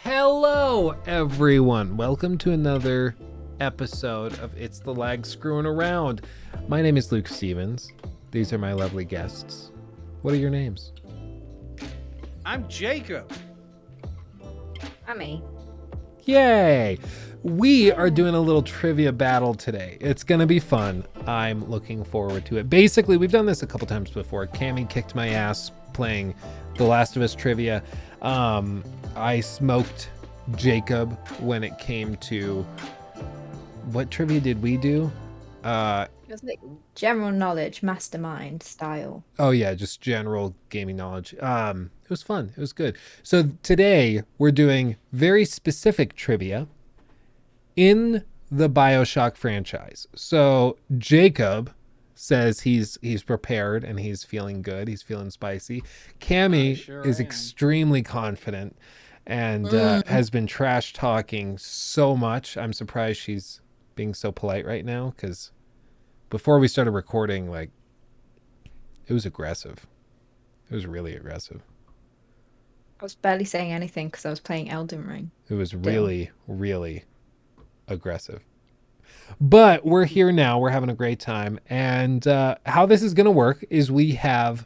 Hello, everyone. Welcome to another episode of It's the Lag Screwing Around. My name is Luke Stevens. These are my lovely guests. What are your names? I'm Jacob. I'm me. Yay! We are doing a little trivia battle today. It's going to be fun. I'm looking forward to it. Basically, we've done this a couple times before. Cammy kicked my ass playing The Last of Us trivia. I smoked Jacob when it came to... What trivia did we do? It was like general knowledge, mastermind style. Oh yeah, just general gaming knowledge. It was fun. It was good. So today we're doing very specific trivia in the Bioshock franchise. So Jacob says he's prepared and he's feeling good. He's feeling spicy. Cammy is extremely confident and has been trash talking so much. I'm surprised she's being so polite right now because before we started recording, like, it was aggressive. It was really aggressive. I was barely saying anything because I was playing Elden Ring. It was really, really aggressive. But we're here now. We're having a great time. And how this is going to work is we have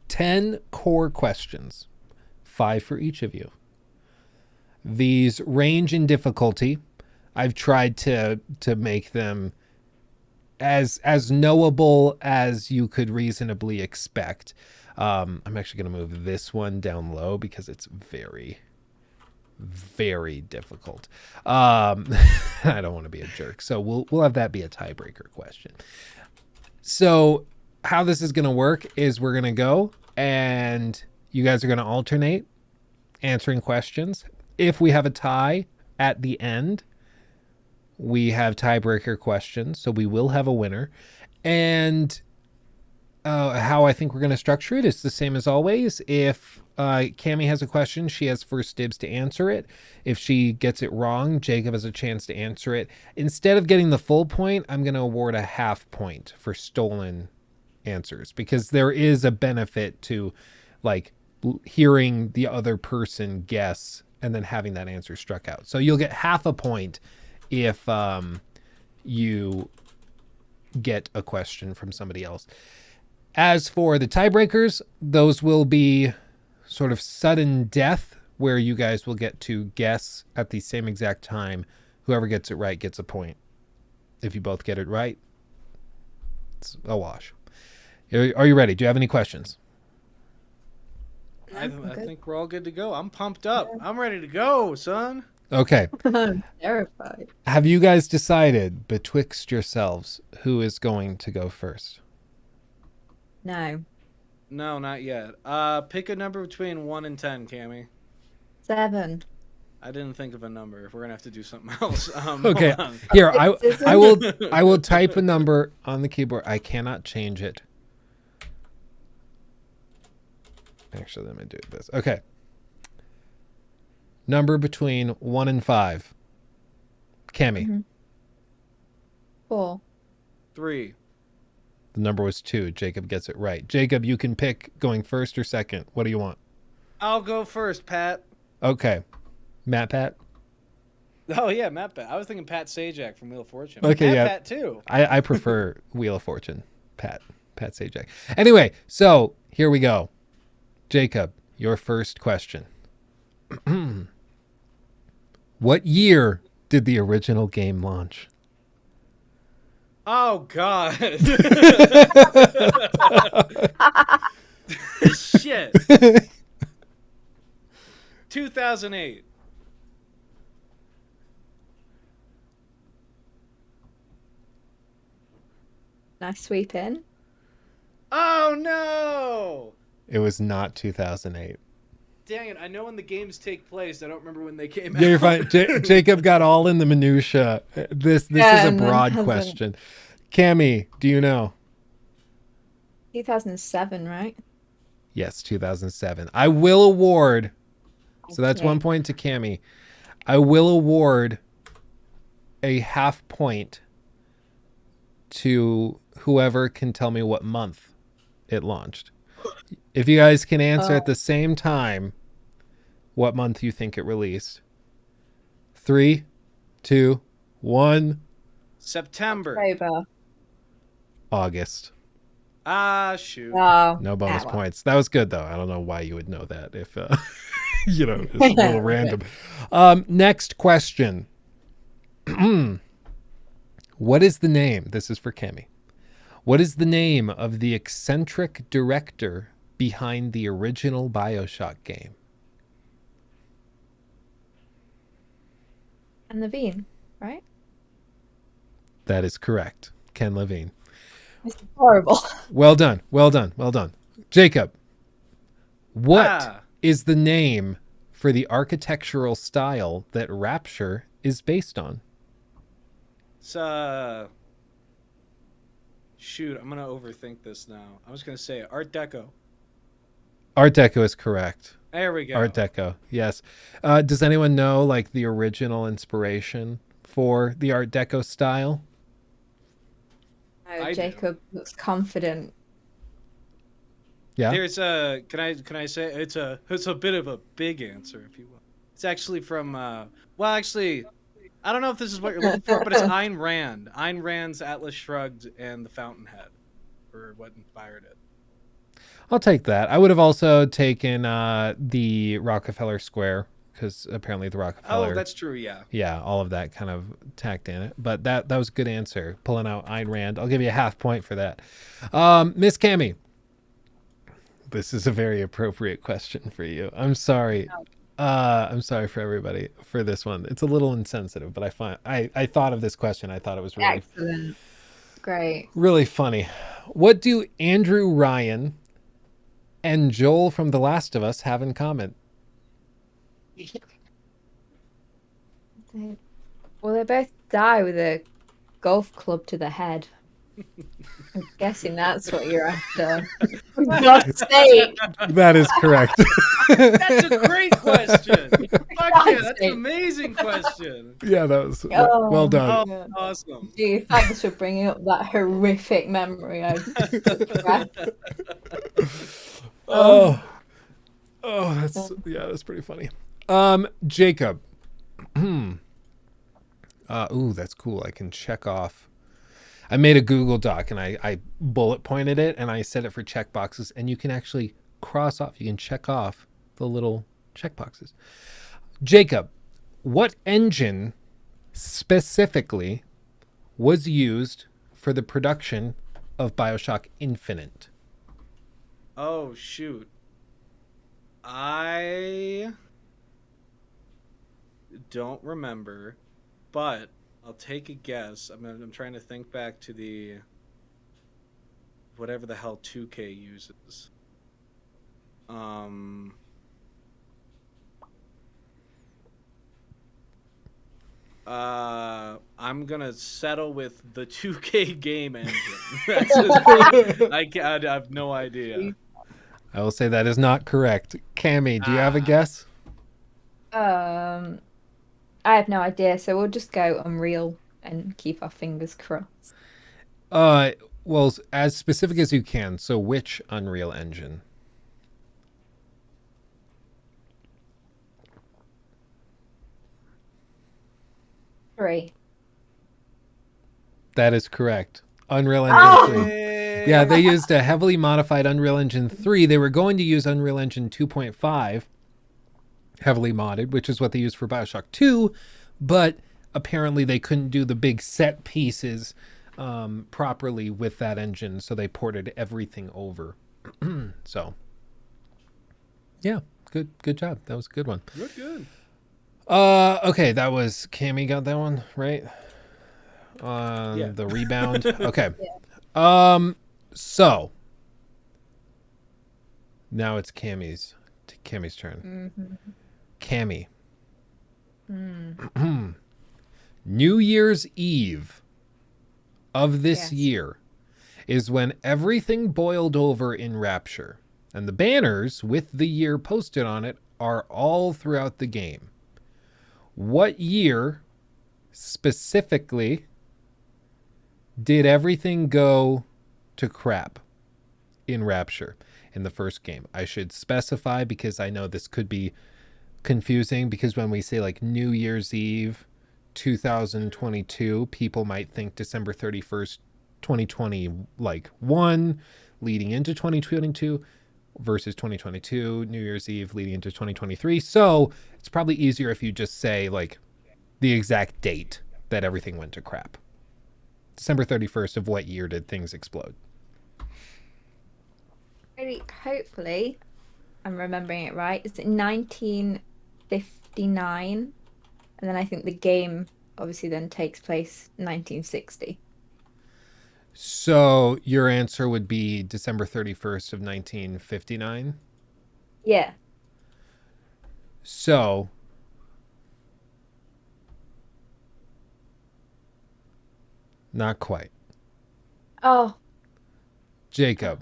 10 core questions, 5 for each of you. These range in difficulty. I've tried to make them as knowable as you could reasonably expect. I'm actually going to move this one down low because it's very, very difficult. I don't want to be a jerk, so we'll have that be a tiebreaker question. So how this is going to work is we're going to go and you guys are going to alternate answering questions. If we have a tie at the end, we have tiebreaker questions, so we will have a winner. And how I think we're going to structure it is the same as always. If Cammy has a question, she has first dibs to answer it. If she gets it wrong, Jacob has a chance to answer it. Instead of getting the full point, I'm going to award a half point for stolen answers because there is a benefit to like hearing the other person guess and then having that answer struck out. So you'll get half a point if you get a question from somebody else. As for the tiebreakers, those will be sort of sudden death where you guys will get to guess at the same exact time. Whoever gets it right gets a point. If you both get it right, it's a wash. Are you ready? Do you have any questions? I think we're all good to go. I'm pumped up. I'm ready to go, son. Okay. I'm terrified. Have you guys decided betwixt yourselves who is going to go first? No. No, not yet. Pick a number between 1 and 10, Cammy. 7. I didn't think of a number. We're gonna have to do something else. Okay. Here, I will type a number on the keyboard. I cannot change it. Actually, let me do this. Okay. Number between 1 and 5. Cammy. Mm-hmm. 4. 3. The number was 2. Jacob gets it right. Jacob, you can pick going first or second. What do you want? I'll go first, Pat. Okay. Pat? Oh, yeah, Matt Pat. I was thinking Pat Sajak from Wheel of Fortune. Okay, yeah. Pat, too. I prefer Wheel of Fortune. Pat Sajak. Anyway, so here we go. Jacob, your first question. What year did the original game launch? Oh, God. Shit. 2008. Nice sweep in. Oh, no. It was not 2008. Dang it, I know when the games take place. I don't remember when they came Yeah, you're out. fine. Jacob got all in the minutia. This is a broad question. Cammy, do you know? 2007, right? Yes, 2007. I will award, so that's 1 point to Cammy. I will award a half point to whoever can tell me what month it launched. If you guys can answer at the same time, what month you think it released. 3, 2, 1. September. October. August. Ah, shoot. Oh, No bonus well. points. That was good though. I don't know why you would know that if you know, it's a little random. Next question. What is the name? This is for Kemi. What is the name of the eccentric director behind the original Bioshock game? And Levine, right? That is correct. Ken Levine. This is horrible. Well done. Well done. Well done. Jacob, what Ah. is the name for the architectural style that Rapture is based on? It's shoot, I'm gonna overthink this now. I was gonna say Art Deco. Art Deco is correct. There we go. Art Deco, yes. Does anyone know like the original inspiration for the Art Deco style? Oh, I do. Jacob looks confident. Yeah. There's a can I say it's a bit of a big answer if you will. It's actually from well actually I don't know if this is what you're looking for, but it's Ayn Rand. Ayn Rand's Atlas Shrugged and The Fountainhead for what inspired it. I'll take that. I would have also taken the Rockefeller Square because apparently the Rockefeller. Oh, that's true, yeah. Yeah, all of that kind of tacked in it. But that was a good answer. Pulling out Ayn Rand. I'll give you a half point for that. Miss Cammie. This is a very appropriate question for you. I'm sorry. I'm sorry for everybody for this one. It's a little insensitive, but I thought of this question. I thought it was really Excellent. Great. really funny. What do Andrew Ryan and Joel from The Last of Us have in common? Well, they both die with a golf club to the head. I'm guessing that's what you're after. For God's sake. That is correct. That's a great question. Fuck yeah, that's an sake. amazing question. Yeah, that was Oh, well done. Oh, awesome. Gee, thanks for bringing up that horrific memory. I Oh, that's pretty funny. Jacob. Ooh, that's cool. I can check off. I made a Google Doc and I bullet pointed it and I set it for check boxes, and you can actually cross off. You can check off the little check boxes. Jacob, what engine specifically was used for the production of Bioshock Infinite? Oh shoot. I don't remember, but I'll take a guess. I'm trying to think back to the whatever the hell 2K uses. I'm gonna settle with the 2K game engine. That's just, I have no idea. I will say that is not correct. Cammie, do you have a guess? I have no idea, so we'll just go Unreal and keep our fingers crossed. Well, as specific as you can. So which Unreal Engine? Three. That is correct. Unreal Engine 3. Yay. Yeah, they used a heavily modified Unreal Engine 3. They were going to use Unreal Engine 2.5, heavily modded, which is what they used for Bioshock 2, but apparently they couldn't do the big set pieces properly with that engine, so they ported everything over. So, yeah, good job. That was a good one. Good. Okay, that was Cammie got that one right. Yeah. The rebound. Okay. Yeah. So now it's Cammie's turn. Mm-hmm. Cammie. New Year's Eve of this Yes. year is when everything boiled over in Rapture, and the banners with the year posted on it are all throughout the game. What year specifically did everything go to crap in Rapture in the first game? I should specify because I know this could be confusing because when we say like New Year's Eve 2022, people might think December 31st, 2020, like one leading into 2022 versus 2022, New Year's Eve leading into 2023. So it's probably easier if you just say like the exact date that everything went to crap. December 31st of what year did things explode? Really, hopefully, I'm remembering it right. It's 1959, and then I think the game obviously then takes place 1960. So your answer would be December 31st of 1959. Yeah. So not quite. Oh, Jacob,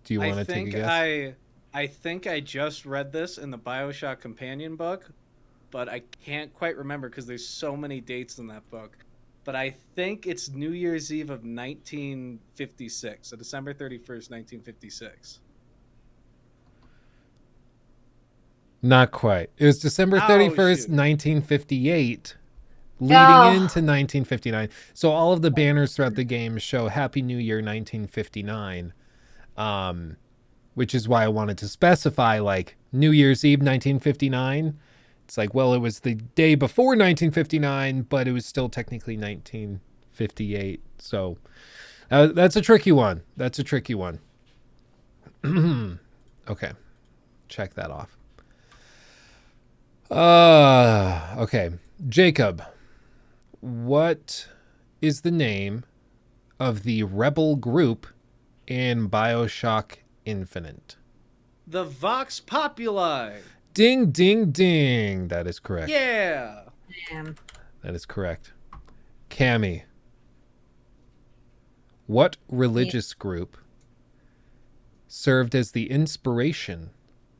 do you want to take a guess? I think I just read this in the Bioshock companion book, but I can't quite remember because there's so many dates in that book. But I think it's New Year's Eve of 1956, so December 31st, 1956. Not quite. It was December 31st, shoot. 1958, leading Oh. into 1959. So all of the banners throughout the game show Happy New Year 1959, which is why I wanted to specify like New Year's Eve 1959. It's like, well, it was the day before 1959, but it was still technically 1958. So that's a tricky one. That's a tricky one. Okay. Check that off. Okay. Jacob, what is the name of the rebel group in Bioshock Infinite? The Vox Populi. Ding, ding, ding. That is correct. Yeah. damn. That is correct. Cammy, what religious group served as the inspiration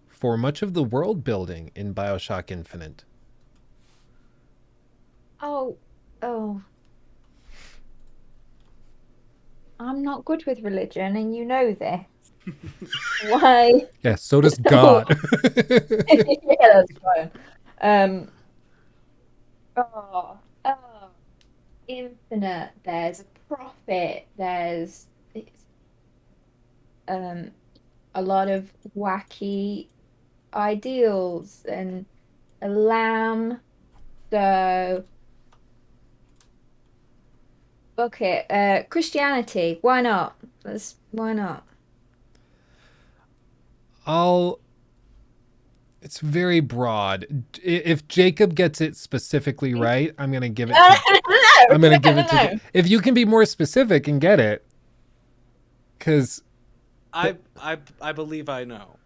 for much of the world building in Bioshock Infinite? Oh. I'm not good with religion, and you know this. Why? Yeah, so does God. Yeah, that's fine. Oh, Infinite. There's a prophet. There's a lot of wacky ideals and a lamb. So, okay, Christianity. Why not? Why not? It's very broad. If Jacob gets it specifically right, I'm going to give it to No, I'm going to give it no. to If you can be more specific and get it, cuz I believe I know.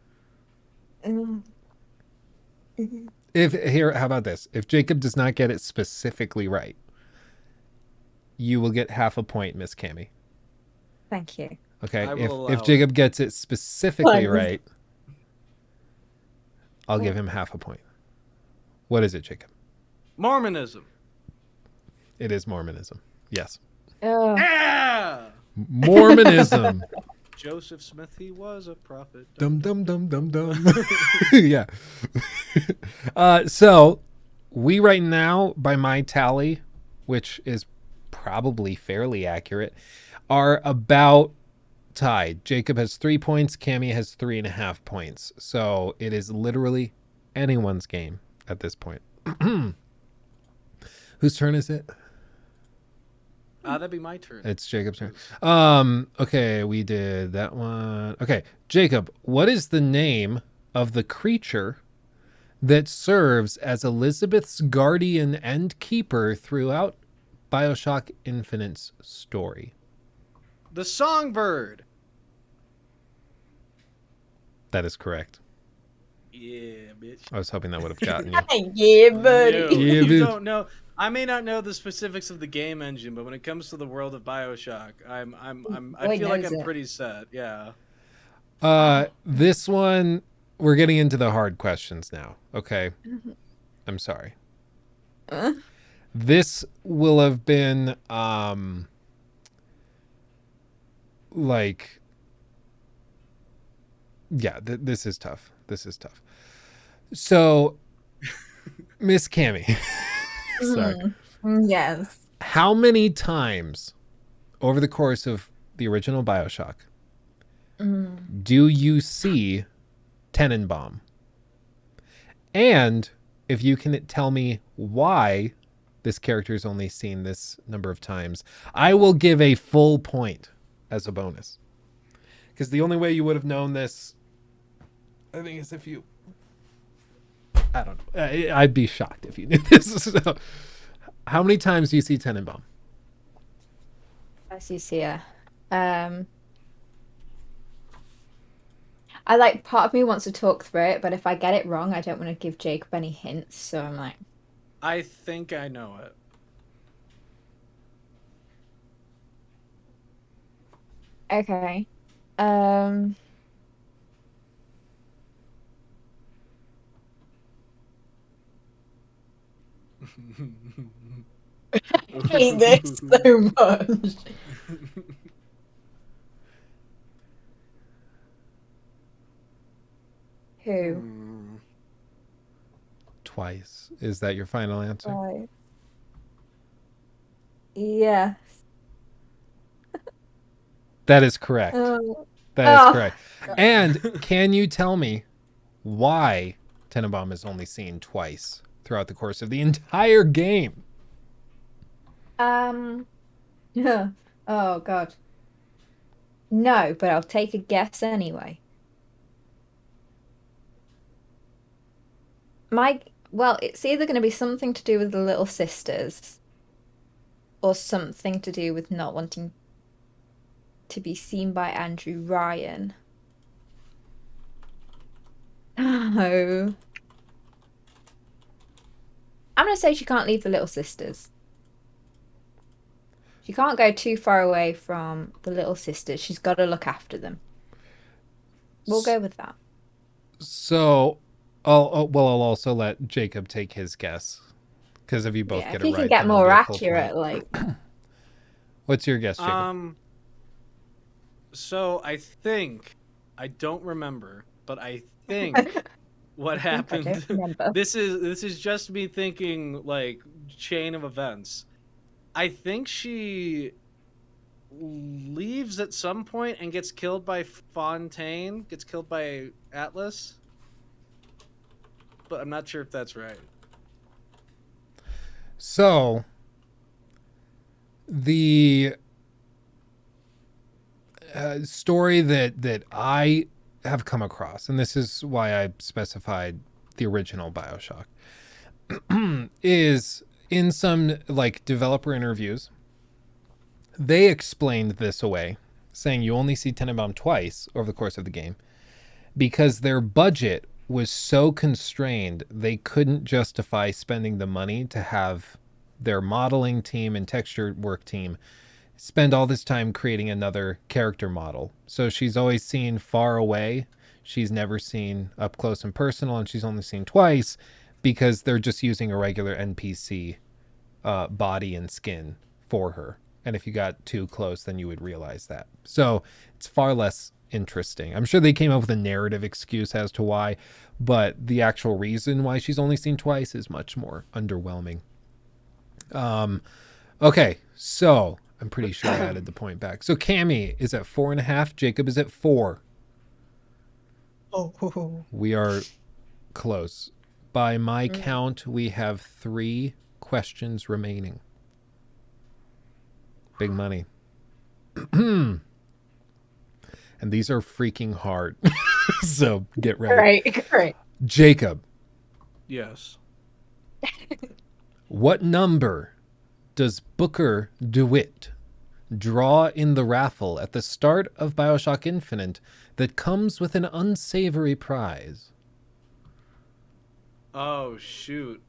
how about this? If Jacob does not get it specifically right, you will get half a point, Miss Cammy. Thank you. Okay? I will If allow Jacob gets it specifically Fine. right, I'll give him half a point. What is it, Jacob? Mormonism. It is Mormonism. Yes. Oh, Yeah. Mormonism. Joseph Smith, he was a prophet. Dum dum dum dum dum. Yeah. So we right now, by my tally, which is probably fairly accurate, are about tied. Jacob has 3 points. Cammy has 3.5 points. So it is literally anyone's game at this point. Whose turn is it? That'd be my turn. It's Jacob's turn. Okay, we did that one. Okay, Jacob, what is the name of the creature that serves as Elizabeth's guardian and keeper throughout Bioshock Infinite's story? The Songbird. That is correct. Yeah, bitch. I was hoping that would have gotten you. yeah, buddy. No, Yeah, you bitch. don't know. I may not know the specifics of the game engine, but when it comes to the world of Bioshock, I Boy feel like knows I'm it. pretty set. Yeah. This one, we're getting into the hard questions now. Okay. I'm sorry. This will have been, like, yeah, this is tough. This is tough. So Miss Cammy. Sorry. Yes. How many times over the course of the original Bioshock do you see Tenenbaum? And if you can tell me why this character is only seen this number of times, I will give a full point as a bonus. Because the only way you would have known this, I think, is if you... I don't know. I'd be shocked if you knew this. So, how many times do you see Tenenbaum? I see here. I like, part of me wants to talk through it, but if I get it wrong, I don't want to give Jacob any hints. So I'm like, I think I know it. okay. I hate this so much. Who? Twice. Is that your final answer? Right. Yes. That is correct. Oh. That is correct. And can you tell me why Tenenbaum is only seen twice throughout the course of the entire game? Yeah. Oh God. No, but I'll take a guess anyway. Well, it's either going to be something to do with the little sisters, or something to do with not wanting to be seen by Andrew Ryan. Oh. I'm going to say she can't leave the little sisters. She can't go too far away from the little sisters. She's got to look after them. We'll go with that. So, I'll also let Jacob take his guess. Because if you both get if it he right, can get then it'll more be a full accurate, point. like... What's your guess, Jacob? So I think, I don't remember, but I think what happened. This is just me thinking, like, chain of events. I think she leaves at some point and gets killed by Fontaine, gets killed by Atlas. But I'm not sure if that's right. So, the story that I have come across, and this is why I specified the original Bioshock, is in some like developer interviews, they explained this away, saying you only see Tenenbaum twice over the course of the game because their budget was so constrained they couldn't justify spending the money to have their modeling team and texture work team spend all this time creating another character model. So she's always seen far away. She's never seen up close and personal, and she's only seen twice because they're just using a regular NPC body and skin for her. And if you got too close, then you would realize that. So it's far less interesting. I'm sure they came up with a narrative excuse as to why, but the actual reason why she's only seen twice is much more underwhelming. Okay, so I'm pretty sure I added the point back. So Cammy is at 4.5. Jacob is at 4. Oh. We are close. By my count, we have 3 questions remaining. Big money. And these are freaking hard. So get ready. Great. Jacob, Yes. what number does Booker DeWitt draw in the raffle at the start of Bioshock Infinite that comes with an unsavory prize? Oh, shoot.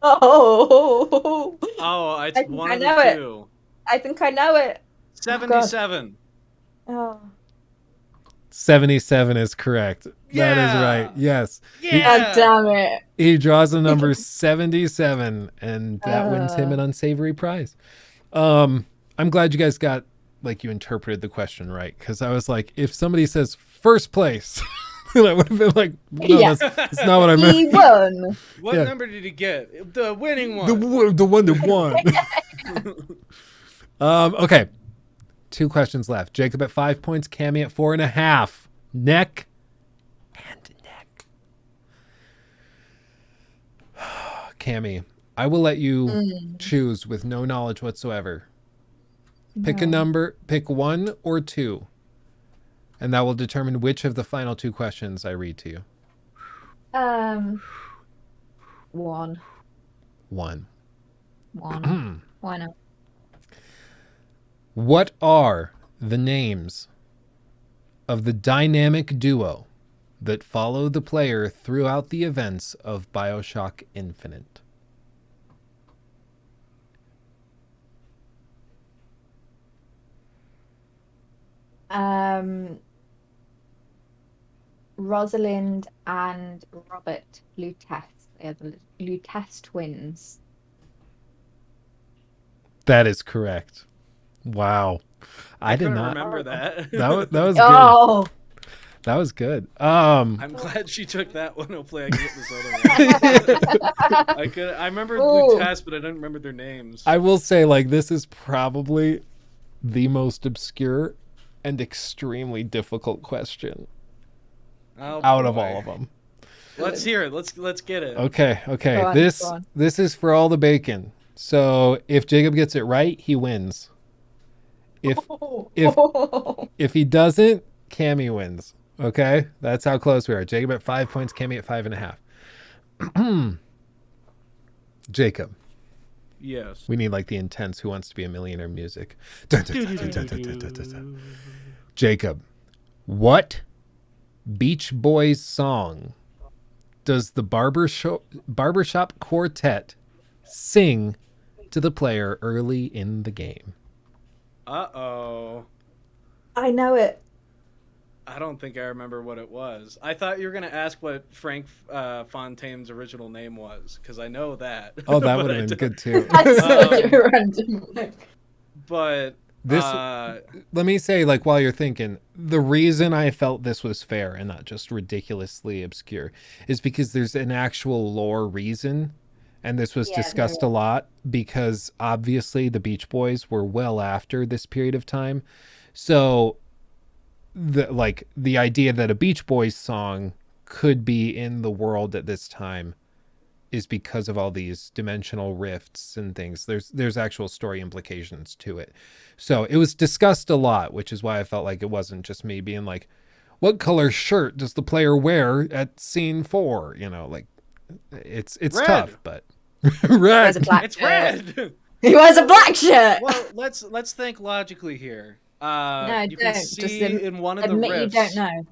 Oh. Oh, it's think one I of know the it. two. I think I know it. 77. Oh. 77 is correct. Yeah. That is right. Yes. Yeah. God damn it. He draws the number 77, and that wins him an unsavory prize. I'm glad you guys got, like, you interpreted the question right, because I was like, if somebody says first place, That would have been like, no, Yeah. that's not what I meant. He won. What Yeah. number did he get? The winning The one. one that won. Okay. 2 questions left. Jacob at 5 points, Cammy at 4.5. Neck and neck. Cammy, I will let you choose with no knowledge whatsoever. Pick a number, pick 1 or 2, and that will determine which of the final 2 questions I read to you. 1. 1. 1. Why not? What are the names of the dynamic duo that follow the player throughout the events of Bioshock Infinite? Rosalind and Robert Lutece. They are the Lutece twins. That is correct. Wow. I did couldn't not remember that. That was good. Oh, That was good. I'm glad she took that one. Hopefully I can get this other one. I remember Lutece, but I didn't remember their names. I will say, like, this is probably the most obscure and extremely difficult question out of all of them. Let's hear it. Let's get it. Okay. Go on, this go on. this is for all the bacon. So if Jacob gets it right, he wins. If he doesn't, Cammy wins. Okay, that's how close we are. Jacob at 5 points, Cammy at 5.5. Jacob, Yes. we need like the intense "Who Wants to Be a Millionaire" music. Dun, dun, dun, dun, dun, dun, dun, dun, dun, dun. Jacob, what Beach Boys song does the barbershop quartet sing to the player early in the game? Uh-oh. I know it. I don't think I remember what it was. I thought you were going to ask what Frank Fontaine's original name was, because I know that. Oh, that But would I have been don't- good too. That's such a random. But This let me say, like, while you're thinking, the reason I felt this was fair and not just ridiculously obscure is because there's an actual lore reason, and this was Yeah, discussed a lot, because obviously the Beach Boys were well after this period of time. So the idea that a Beach Boys song could be in the world at this time is because of all these dimensional rifts and things. There's actual story implications to it. So it was discussed a lot, which is why I felt like it wasn't just me being like, what color shirt does the player wear at scene 4? You know, like it's Red. tough, but Wears a red. black it's shirt. red. He wears a black shirt. Well, let's think logically here. No, You can don't. Just see in one of the admit riffs. you don't know.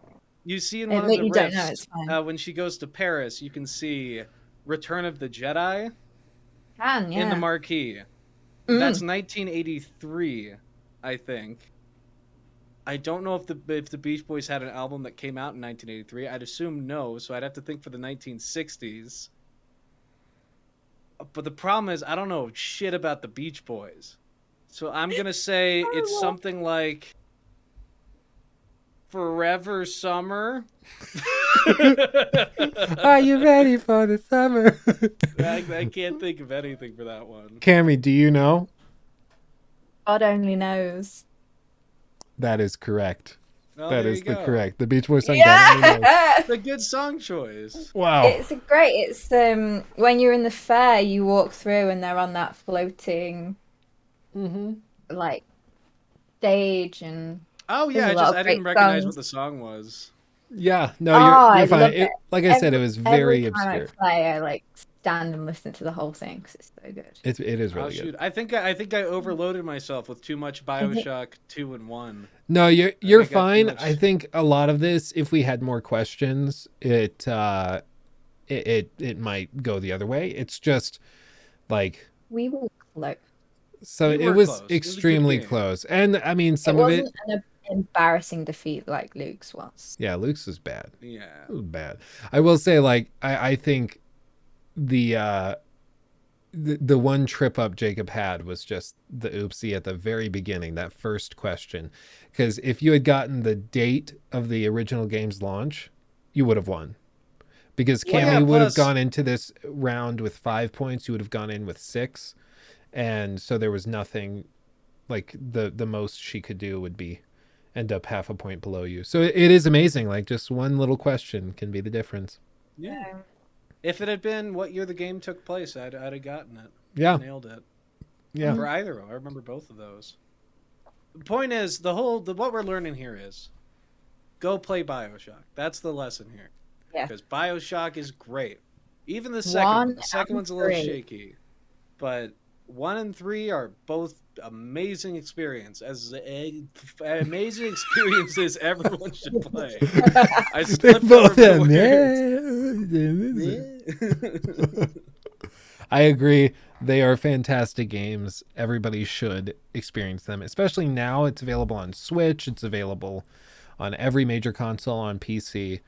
You see in one of Admit the you don't know. It's riffs fine. when she goes to Paris, you can see Return of the Jedi Can, yeah. in the marquee. That's 1983, I think. I don't know if the Beach Boys had an album that came out in 1983. I'd assume no, so I'd have to think for the 1960s. But the problem is, I don't know shit about the Beach Boys. So I'm going to say it's something like Forever Summer. Are you ready for the summer? I can't think of anything for that one. Cammy, do you know? God only knows. That is correct. Oh, That there is you the go. correct. The Beach Boys song. God Only Knows. Yeah. It's a good song choice. Wow. It's great. It's when you're in the fair, you walk through and they're on that floating like stage and Oh There's yeah, a lot of I didn't great recognize songs. what the song was. Yeah, no, Oh, you're I fine. love it. Like I said, it was very every time obscure. I play, I like stand and listen to the whole thing because it's so good. It is Oh really shoot, good. I think I overloaded myself with too much Bioshock 2 and 1. No, you're think I got too fine. much. I think a lot of this, if we had more questions, it might go the other way. It's just like We were close. so We it were was close. It was a good extremely game. close. And I mean It some of it wasn't an embarrassing defeat like Luke's was. yeah, Luke's was bad. Yeah. It was bad. I will say, like, I think the one trip up Jacob had was just the oopsie at the very beginning, that first question. Because if you had gotten the date of the original game's launch, you would have won. Because Well, Cammy yeah, would have plus- gone into this round with 5 points. You would have gone in with 6. And so there was nothing, like the most she could do would be end up half a point below you. So it is amazing. Like just one little question can be the difference. Yeah. If it had been what year the game took place, I'd have gotten it. Yeah. Nailed it. Yeah. For either of them. I remember both of those. The point is, what we're learning here is go play Bioshock. That's the lesson here. Yeah. Because Bioshock is great. Even the second one. The second and one's a little 3. shaky. But 1 and 3 are both amazing amazing experiences everyone should play. I They slipped both over have words. I agree. They are fantastic games. Everybody should experience them, especially now. It's available on Switch. It's available on every major console on PC.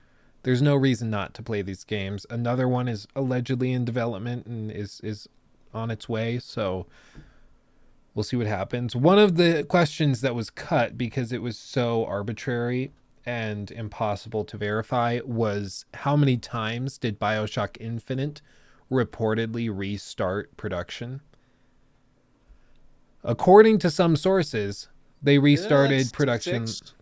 There's no reason not to play these games. Another one is allegedly in development and is on its way, so we'll see what happens. One of the questions that was cut because it was so arbitrary and impossible to verify was how many times did Bioshock Infinite reportedly restart production? According to some sources, they restarted production 6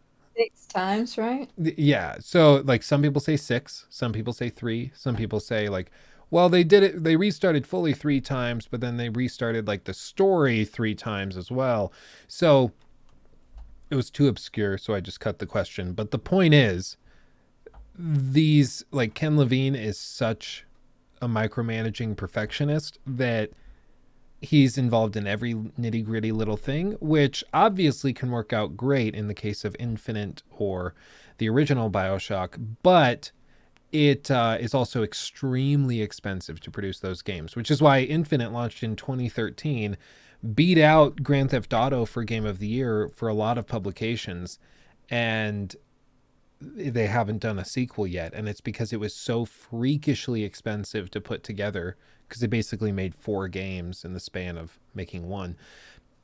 times, right? Yeah. So like some people say 6, some people say 3, some people say like, well, they did it. They restarted fully 3 times, but then they restarted like the story 3 times as well. So it was too obscure. So I just cut the question. But the point is, these like Ken Levine is such a micromanaging perfectionist that he's involved in every nitty gritty little thing, which obviously can work out great in the case of Infinite or the original Bioshock, but it is also extremely expensive to produce those games, which is why Infinite launched in 2013, beat out Grand Theft Auto for Game of the Year for a lot of publications, and they haven't done a sequel yet. And it's because it was so freakishly expensive to put together, because they basically made 4 games in the span of making one,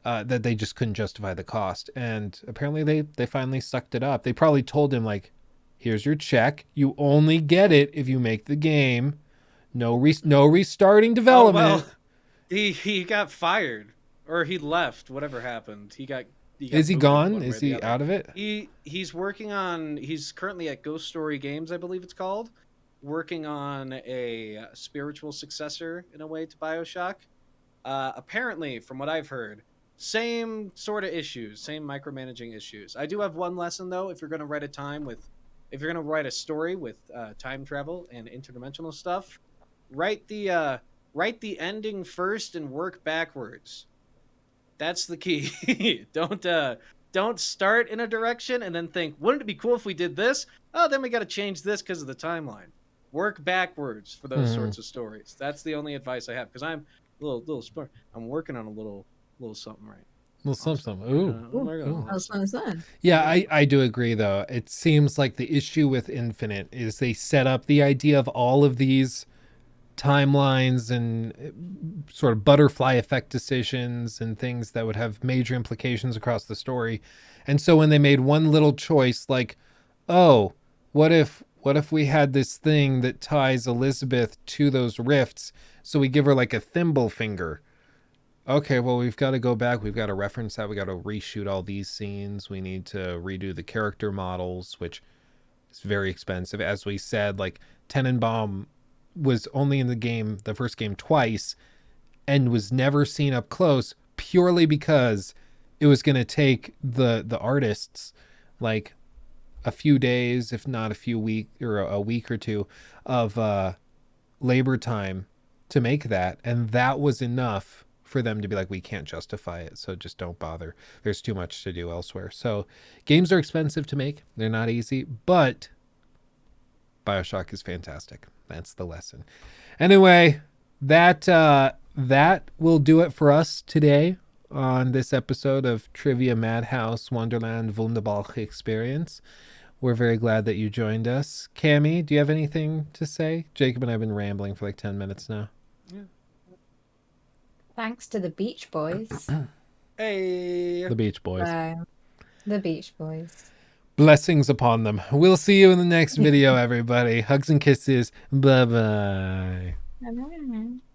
that they just couldn't justify the cost. And apparently they finally sucked it up. They probably told him, like, here's your check. You only get it if you make the game. No restarting development. Oh, well, he got fired. Or he left, whatever happened. He got Is he booted gone? one way Is or the he other. out of it? He's currently at Ghost Story Games, I believe it's called, working on a spiritual successor in a way to Bioshock. Apparently, from what I've heard, same sort of issues, same micromanaging issues. I do have one lesson though. If you're going to write a story with time travel and interdimensional stuff, write the ending first and work backwards. That's the key. Don't start in a direction and then think, wouldn't it be cool if we did this? Oh, then we got to change this because of the timeline. Work backwards for those sorts of stories. That's the only advice I have, because I'm a little smart. I'm working on a little something right. Little something. Ooh. That's what I'm saying. Yeah, I do agree, though. It seems like the issue with Infinite is they set up the idea of all of these timelines and sort of butterfly effect decisions and things that would have major implications across the story. And so when they made one little choice, like, oh, what if we had this thing that ties Elizabeth to those rifts, so we give her like a thimble finger? Okay, well, we've got to go back. We've got to reference that. We got to reshoot all these scenes. We need to redo the character models, which is very expensive. As we said, like, Tenenbaum was only in the first game twice, and was never seen up close, purely because it was going to take the artists like a few days, if not a week or two of labor time to make that. And that was enough for them to be like, we can't justify it, so just don't bother. There's too much to do elsewhere. So games are expensive to make. They're not easy, but Bioshock is fantastic. That's the lesson. Anyway, that will do it for us today on this episode of Trivia Madhouse Wonderland Wunderbach Experience. We're very glad that you joined us. Cammy, do you have anything to say? Jacob and I have been rambling for like 10 minutes now. Yeah. Thanks to the Beach Boys. Hey. The Beach Boys. The Beach Boys. Blessings upon them. We'll see you in the next video, everybody. Hugs and kisses. Bye bye. Bye-bye.